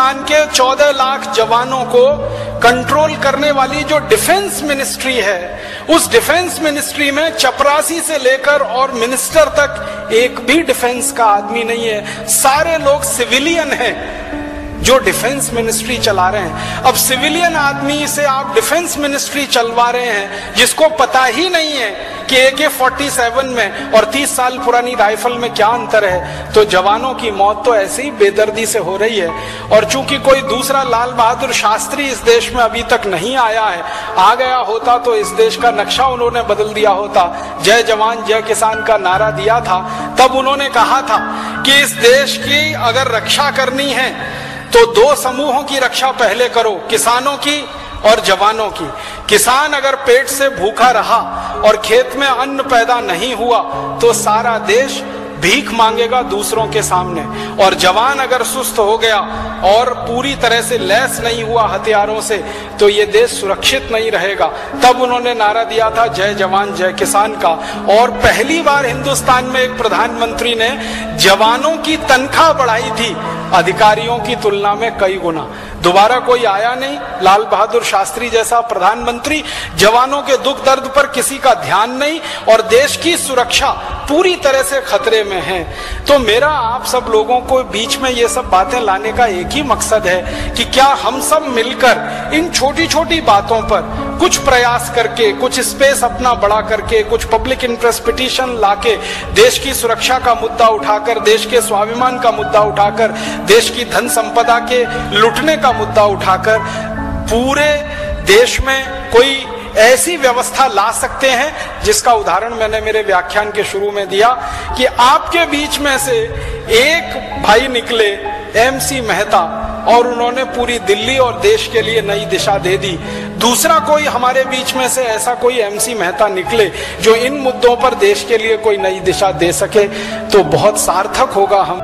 हिंदुस्तान के 14 लाख जवानों को कंट्रोल करने वाली जो डिफेंस मिनिस्ट्री है, उस डिफेंस मिनिस्ट्री में चपरासी से लेकर और मिनिस्टर तक एक भी डिफेंस का आदमी नहीं है। सारे लोग सिविलियन हैं जो डिफेंस मिनिस्ट्री चला रहे हैं। अब सिविलियन आदमी से आप डिफेंस मिनिस्ट्री चलवा रहे हैं, जिसको पता ही नहीं है कि AK-47 में और 30 साल पुरानी राइफल में क्या अंतर है। तो जवानों की मौत तो ऐसे ही बेदर्दी से हो रही है। और चूंकि कोई दूसरा लाल बहादुर शास्त्री इस देश में अभी तक नहीं आया है, आ गया होता तो इस देश का नक्शा उन्होंने बदल दिया होता। जय जवान जय किसान का नारा दिया था, तब उन्होंने कहा था कि इस देश की अगर रक्षा करनी है तो दो समूहों की रक्षा पहले करो, किसानों की और जवानों की। किसान अगर पेट से भूखा रहा और खेत में अन्न पैदा नहीं हुआ तो सारा देश भीख मांगेगा दूसरों के सामने। और जवान अगर सुस्त हो गया और पूरी तरह से लैस नहीं हुआ हथियारों से तो ये देश सुरक्षित नहीं रहेगा। तब उन्होंने नारा दिया था जय जवान जय किसान का। और पहली बार हिंदुस्तान में एक प्रधानमंत्री ने जवानों की तनख्वाह बढ़ाई थी अधिकारियों की तुलना में कई गुना। दोबारा कोई आया नहीं लाल बहादुर शास्त्री जैसा प्रधानमंत्री। जवानों के दुख दर्द पर किसी का ध्यान नहीं और देश की सुरक्षा पूरी तरह से खतरे में है। तो मेरा आप सब लोगों को बीच में ये सब बातें लाने का एक ही मकसद है कि क्या हम सब मिलकर इन छोटी छोटी बातों पर कुछ प्रयास करके, कुछ स्पेस अपना बड़ा करके, कुछ पब्लिक इंटरेस्ट पिटीशन लाके, देश की सुरक्षा का मुद्दा उठाकर, देश के स्वाभिमान का मुद्दा उठाकर, देश की धन संपदा के लुटने का मुद्दा उठाकर पूरे देश में कोई ऐसी व्यवस्था ला सकते हैं जिसका उदाहरण मैंने मेरे व्याख्यान के शुरू में दिया कि आपके बीच में से एक भाई निकले MC मेहता और उन्होंने पूरी दिल्ली और देश के लिए नई दिशा दे दी। दूसरा कोई हमारे बीच में से ऐसा कोई MC मेहता निकले जो इन मुद्दों पर देश के लिए कोई नई दिशा दे सके तो बहुत सार्थक होगा हम